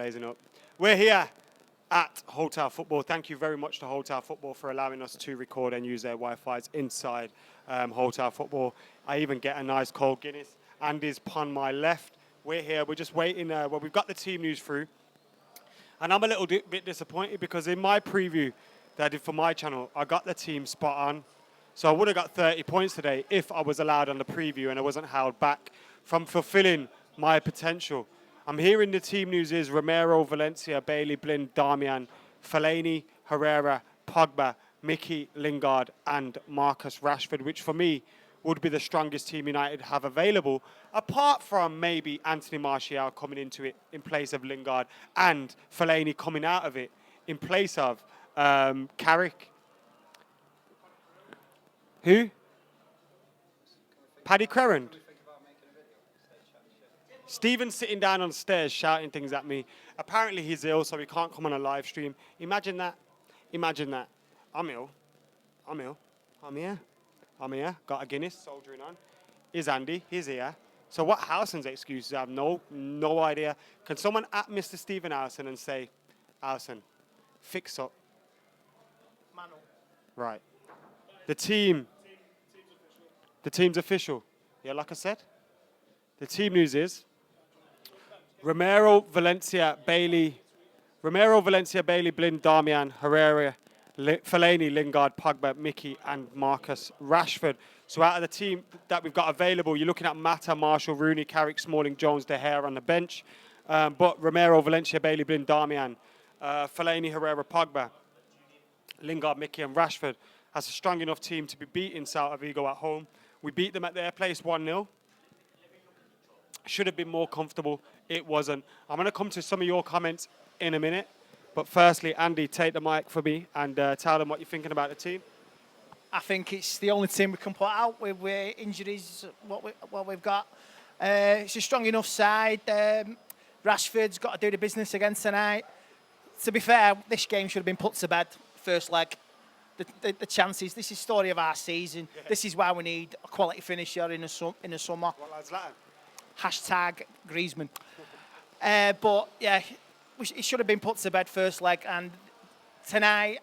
Blazing up. We're here at Hotel Football. Thank you very much to Hotel Football for allowing us to record and use their Wi-Fi's inside Hotel Football. I even get a nice cold Guinness. Andy's upon my left. We're here. We're just waiting. Well, we've got the team news through. And I'm a little bit disappointed because in my preview that I did for my channel, I got the team spot on. So I would have got 30 points today if I was allowed on the preview and I wasn't held back from fulfilling my potential. I'm hearing the team news is Romero, Valencia, Bailey, Blind, Darmian, FELLAINI, Herrera, Pogba, Mickey, Lingard and Marcus Rashford, which for me would be the strongest team United have available, apart from maybe Anthony Martial coming into it in place of Lingard and FELLAINI coming out of it in place of Carrick. Who? Paddy Crerand. Stephen's sitting down on the stairs shouting things at me. Apparently he's ill, so he can't come on a live stream. Imagine that. Imagine that. I'm ill. I'm ill. I'm here. I'm here. Got a Guinness, soldiering on. Here's Andy. He's here. So what Howson's excuses? I have no idea. Can someone at Mr. Stephen Howson and say, Howson, fix up? Manu. Right. The team's official. Yeah, like I said. The team news is Romero, Valencia, Bailey, Blind, Darmian, Herrera, FELLAINI, Lingard, Pogba, Mickey, and Marcus Rashford. So out of the team that we've got available, you're looking at Mata, Marshall, Rooney, Carrick, Smalling, Jones, De Gea on the bench. But Romero, Valencia, Bailey, Blind, Darmian, FELLAINI, Herrera, Pogba, Lingard, Mickey, and Rashford has a strong enough team to be beating Celta Vigo at home. We beat them at their place 1-0. Should have been more comfortable. It wasn't. I'm going to come to some of your comments in a minute. But firstly, Andy, take the mic for me and tell them what you're thinking about the team. I think it's the only team we can put out with injuries, what we've got. It's a strong enough side. Rashford's got to do the business again tonight. To be fair, this game should have been put to bed, first leg. The chances, this is the story of our season. Yeah. This is why we need a quality finisher in the summer. What lad's that? Hashtag Griezmann. But yeah, it should have been put to bed first leg. And tonight,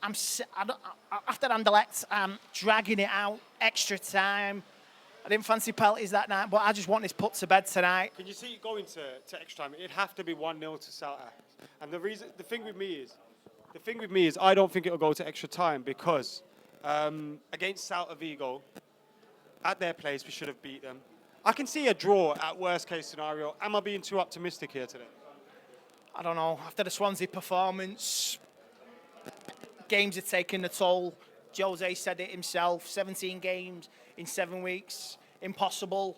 after Anderlecht, I'm dragging it out, extra time. I didn't fancy penalties that night, but I just want this put to bed tonight. Can you see it going to extra time? It'd have to be 1-0 to Celta. And the thing with me is, I don't think it'll go to extra time because against Celta Vigo, at their place, we should have beat them. I can see a draw at worst case scenario. Am I being too optimistic here today? I don't know. After the Swansea performance, games are taking the toll. Jose said it himself, 17 games in 7 weeks. Impossible.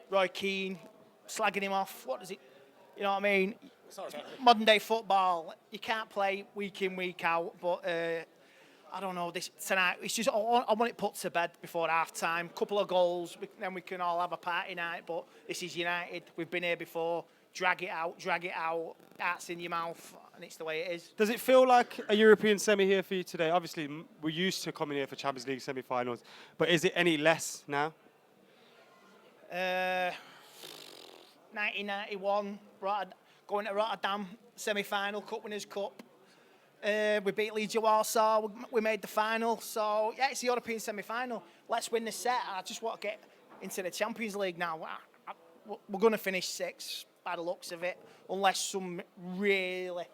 Roy Keane, slagging him off. What does it, you know what I mean? Sorry. Modern day football, you can't play week in, week out, but I don't know, this tonight, it's just, I want it put to bed before half-time. Couple of goals, then we can all have a party night, but this is United. We've been here before. Drag it out, hearts in your mouth, and it's the way it is. Does it feel like a European semi here for you today? Obviously, we're used to coming here for Champions League semi-finals, but is it any less now? 1991, going to Rotterdam, semi-final, Cup Winners' Cup. We beat Legia Warsaw, we made the final. So, yeah, it's the European semi-final. Let's win the set. I just want to get into the Champions League now. We're going to finish 6th by the looks of it, unless some really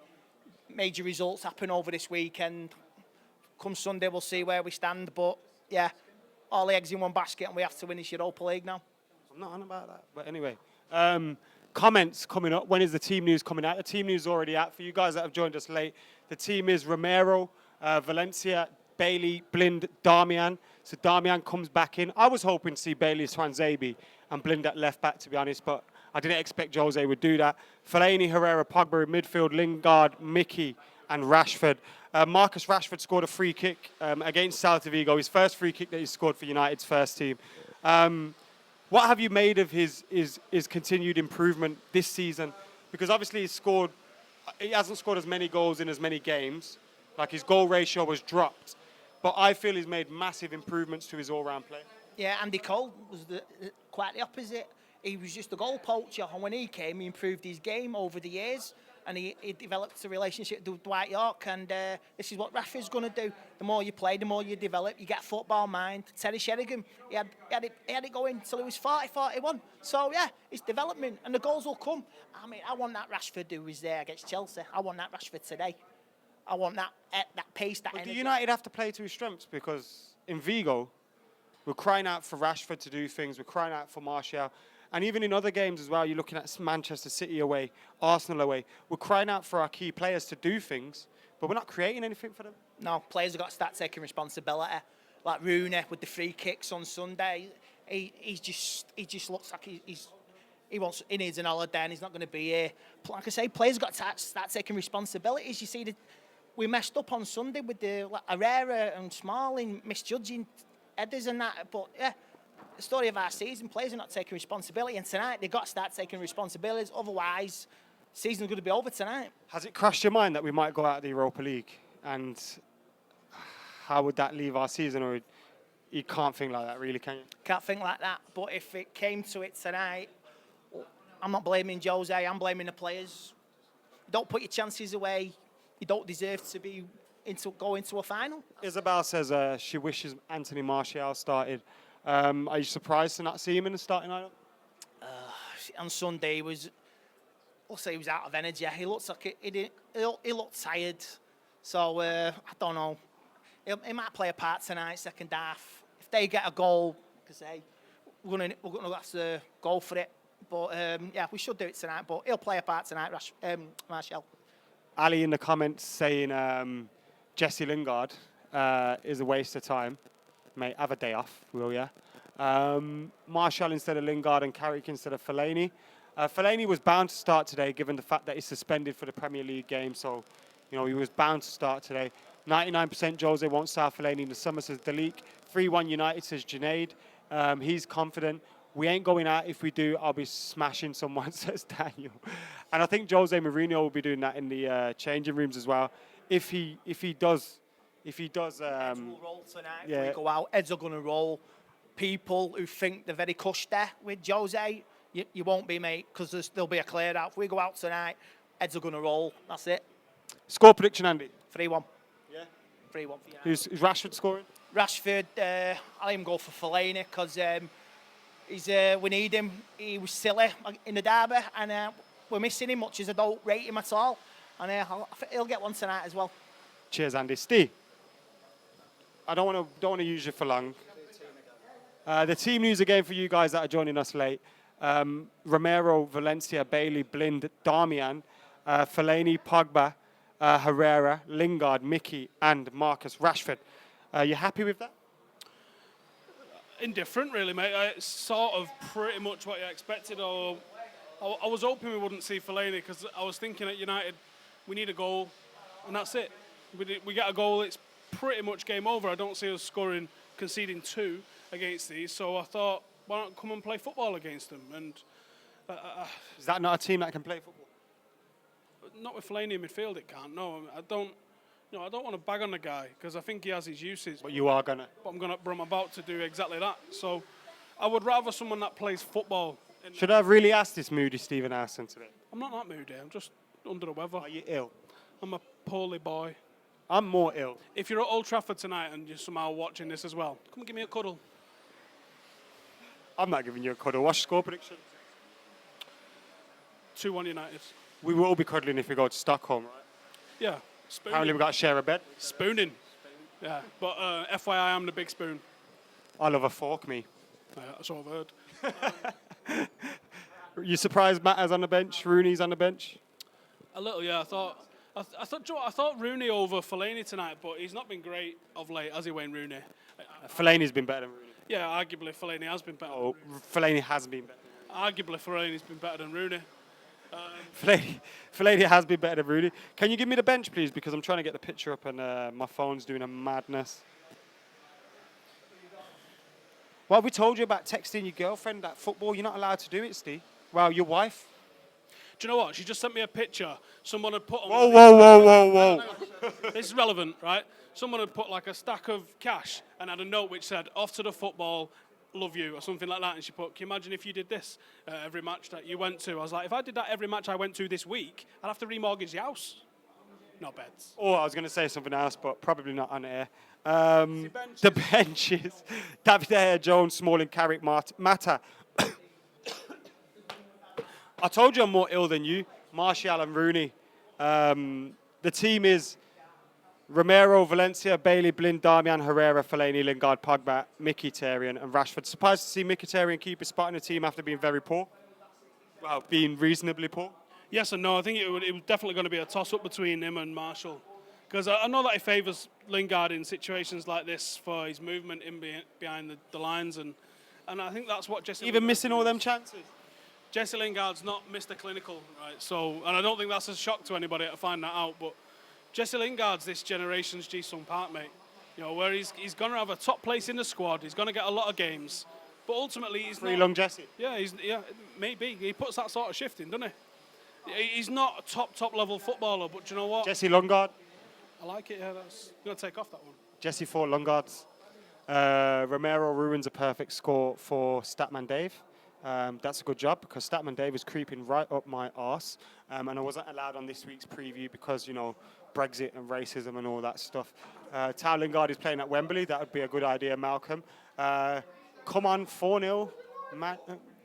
major results happen over this weekend. Come Sunday, we'll see where we stand. But, yeah, all the eggs in one basket, and we have to win this Europa League now. I'm not on about that. But anyway, comments coming up. When is the team news coming out? The team news is already out. For you guys that have joined us late, the team is Romero, Valencia, Bailey, Blind, Darmian. So Darmian comes back in. I was hoping to see Bailey, Swanzabi, and Blind at left back, to be honest, but I didn't expect Jose would do that. FELLAINI, Herrera, Pogba in midfield, Lingard, Mickey, and Rashford. Marcus Rashford scored a free kick against Celta Vigo, his first free kick that he scored for United's first team. What have you made of his continued improvement this season? Because obviously he hasn't scored as many goals in as many games. Like his goal ratio was dropped. But I feel he's made massive improvements to his all-round play. Yeah, Andy Cole was quite the opposite. He was just a goal poacher, and when he came, he improved his game over the years. and he developed a relationship with Dwight York, and this is what Rashford's going to do. The more you play, the more you develop, you get a football mind. Terry Sheringham, he had it going till he was 40, 41. So, yeah, it's development, and the goals will come. I mean, I want that Rashford who was there against Chelsea. I want that Rashford today. I want that pace, that energy. Do United have to play to his strengths? Because in Vigo, we're crying out for Rashford to do things. We're crying out for Martial. And even in other games as well, you're looking at Manchester City away, Arsenal away. We're crying out for our key players to do things, but we're not creating anything for them. No, players have got to start taking responsibility. Like Rooney with the free kicks on Sunday, he just looks like he needs an holiday and he's not going to be here. Like I say, players have got to start taking responsibilities. You see, we messed up on Sunday with the Herrera and Smalling misjudging headers and that, but yeah. The story of our season, players are not taking responsibility, and tonight they've got to start taking responsibilities, otherwise season's going to be over tonight. Has it crossed your mind that we might go out of the Europa League, and how would that leave our season? Or you can't think like that, really, can you? Can't think like that, but if it came to it tonight, I'm not blaming Jose, I'm blaming the players. Don't put your chances away. You don't deserve to go into a final. Isabel says she wishes Anthony Martial started. Are you surprised to not see him in the starting lineup? On Sunday, he was out of energy. He looks like he looked tired. So I don't know. He might play a part tonight, second half. If they get a goal, because we're going to have to go for it. But yeah, we should do it tonight. But he'll play a part tonight, Martial. Ali in the comments saying Jesse Lingard is a waste of time. Mate, have a day off, will ya? Martial instead of Lingard and Carrick instead of FELLAINI. FELLAINI was bound to start today, given the fact that he's suspended for the Premier League game. So, he was bound to start today. 99% Jose won't start FELLAINI in the summer, says Dalik. 3-1 United, says Junaid. He's confident. We ain't going out. If we do, I'll be smashing someone, says Daniel. And I think Jose Mourinho will be doing that in the changing rooms as well. If he does. Heads will roll tonight. Yeah. If we go out, heads are going to roll. People who think they're very cushed there with Jose, you won't be, mate, because there'll be a clear out. If we go out tonight, heads are going to roll. That's it. Score prediction, Andy? 3-1. Yeah. 3-1 for you. Who's Rashford scoring? Rashford, I'll even go for FELLAINI because we need him. He was silly in the derby, and we're missing him much as I don't rate him at all. And he'll get one tonight as well. Cheers, Andy. Steve, I don't want to use you for long. The team news again for you guys that are joining us late. Romero, Valencia, Bailey, Blind, Darmian, FELLAINI, Pogba, Herrera, Lingard, Mickey, and Marcus Rashford. You happy with that? Indifferent, really, mate. It's sort of pretty much what you expected. I was hoping we wouldn't see FELLAINI because I was thinking at United, we need a goal, and that's it. We get a goal, it's pretty much game over. I don't see us conceding 2 against these, so I thought, why not come and play football against them? And is that not a team that can play football? Not with FELLAINI in midfield, it can't. No, I don't want to bag on the guy because I think he has his uses. But you are gonna. But I'm about to do exactly that. So I would rather someone that plays football. Should I have really asked this moody Stephen Arson today? I'm not that moody. I'm just under the weather. Are you ill? I'm a poorly boy. I'm more ill. If you're at Old Trafford tonight and you're somehow watching this as well, come and give me a cuddle. I'm not giving you a cuddle. What's your score prediction? 2-1 United. We will be cuddling if we go to Stockholm, right? Yeah. Spooning. Apparently we've got to share a bed. Spooning. Yeah. But FYI, I'm the big spoon. I love a fork, me. Yeah, that's all I've heard. You surprised Matt is on the bench? Rooney's on the bench? A little, yeah. I thought Rooney over FELLAINI tonight, but he's not been great of late, has he, Wayne Rooney? FELLAINI's been better than Rooney. Yeah, arguably FELLAINI has been better. Oh, FELLAINI has been better. Arguably FELLAINI's been better than Rooney. FELLAINI has been better than Rooney. Can you give me the bench, please? Because I'm trying to get the picture up and my phone's doing a madness. Well, we told you about texting your girlfriend at football. You're not allowed to do it, Steve. Well, your wife. Do you know what? She just sent me a picture. Someone had put on... Whoa. This is relevant, right? Someone had put like a stack of cash and had a note which said, off to the football, love you, or something like that. And she put, can you imagine if you did this every match that you went to? I was like, if I did that every match I went to this week, I'd have to remortgage the house. No beds. Or I was going to say something else, but probably not on air. The benches. David Ayer, Jones, Smalling, Carrick, Mata. I told you I'm more ill than you. Martial and Rooney. The team is Romero, Valencia, Bailey, Blind, Darmian, Herrera, Fellaini, Lingard, Pogba, Mkhitaryan and Rashford. Surprised to see Mkhitaryan keep a spot in the team after being very poor. Well, being reasonably poor. Yes and no. I think it was definitely going to be a toss-up between him and Marshall. Because I know that he favours Lingard in situations like this for his movement in behind the lines. And I think that's what Jesse... Even missing all them chances. Jesse Lingard's not Mr. Clinical, right? So, and I don't think that's a shock to anybody to find that out. But Jesse Lingard's this generation's Ji-Sung Park, mate. You know, where he's going to have a top place in the squad. He's going to get a lot of games. But ultimately, he's Free not... long Jesse. Yeah, maybe. He puts that sort of shift in, doesn't he? He's not a top level footballer, but do you know what? Jesse Lingard. I like it, yeah. That's going to take off that one. Jesse for Lingard's. Romero ruins a perfect score for Statman Dave. That's a good job because Statman Dave is creeping right up my arse. And I wasn't allowed on this week's preview because, you know, Brexit and racism and all that stuff. Tao Lingard is playing at Wembley. That would be a good idea, Malcolm. Come on, 4-0.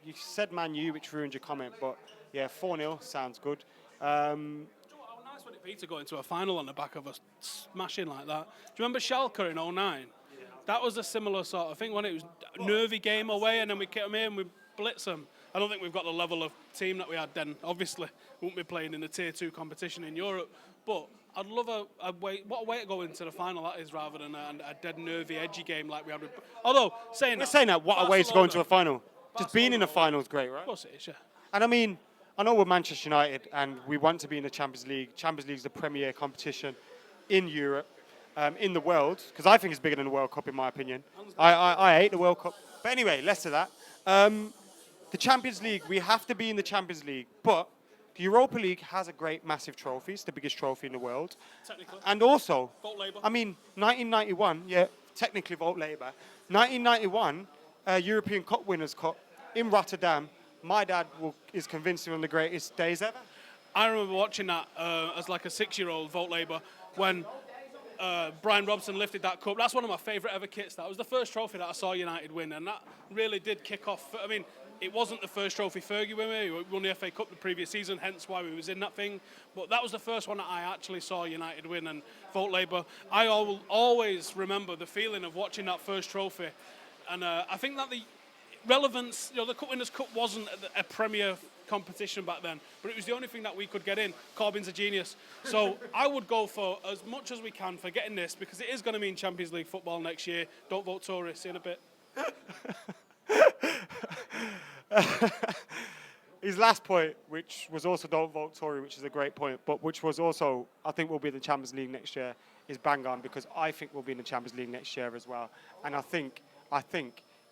You said Man U, which ruined your comment, but yeah, 4-0 sounds good. How nice would it be to go into a final on the back of a smashing like that? Do you remember Schalke in 09? Yeah. That was a similar sort of thing when it was a nervy game away and then we get them here and we blitz them. I don't think we've got the level of team that we had then. Obviously, we won't be playing in the Tier 2 competition in Europe. But I'd love a way to go into the final that is rather than a dead nervy, edgy game like we had with... Although, saying that, what a way to go into a final. Just being in a final is great, right? Of course it is, yeah. And I mean, I know we're Manchester United and we want to be in the Champions League. Champions League is the premier competition in Europe, in the world, because I think it's bigger than the World Cup in my opinion. I hate the World Cup. But anyway, less of that. The Champions League, we have to be in the Champions League, but the Europa League has a great, massive trophy. It's the biggest trophy in the world. Technically. And also, Vote Labour. I mean, 1991, yeah, technically vote Labour. 1991, European Cup Winners' Cup in Rotterdam. My dad is convinced one of the greatest days ever. I remember watching that as like a 6-year-old, vote Labour, when Brian Robson lifted that cup. That's one of my favourite ever kits. That was the first trophy that I saw United win, and that really did kick off. I mean, it wasn't the first trophy Fergie won. We won the FA Cup the previous season, hence why we was in that thing. But that was the first one that I actually saw United win, and vote Labour. I will always remember the feeling of watching that first trophy, and I think that the relevance, you know, the Cup Winners' Cup wasn't a premier competition back then, but it was the only thing that we could get in. Corbyn's a genius. So I would go for as much as we can for getting this, because it is going to mean Champions League football next year. Don't vote Tory. See you in a bit. His last point, which was also don't vote Tory, which is a great point, but which was also, I think we'll be in the Champions League next year, is bang on, because I think we'll be in the Champions League next year as well. And I think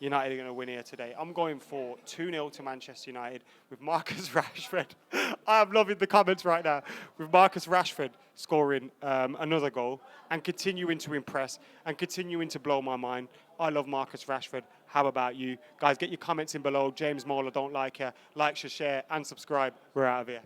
United are going to win here today. I'm going for 2-0 to Manchester United with Marcus Rashford. I'm loving the comments right now. With Marcus Rashford scoring another goal and continuing to impress and continuing to blow my mind. I love Marcus Rashford. How about you? Guys, get your comments in below. James Mola, don't like her. Like, share, and subscribe. We're out of here.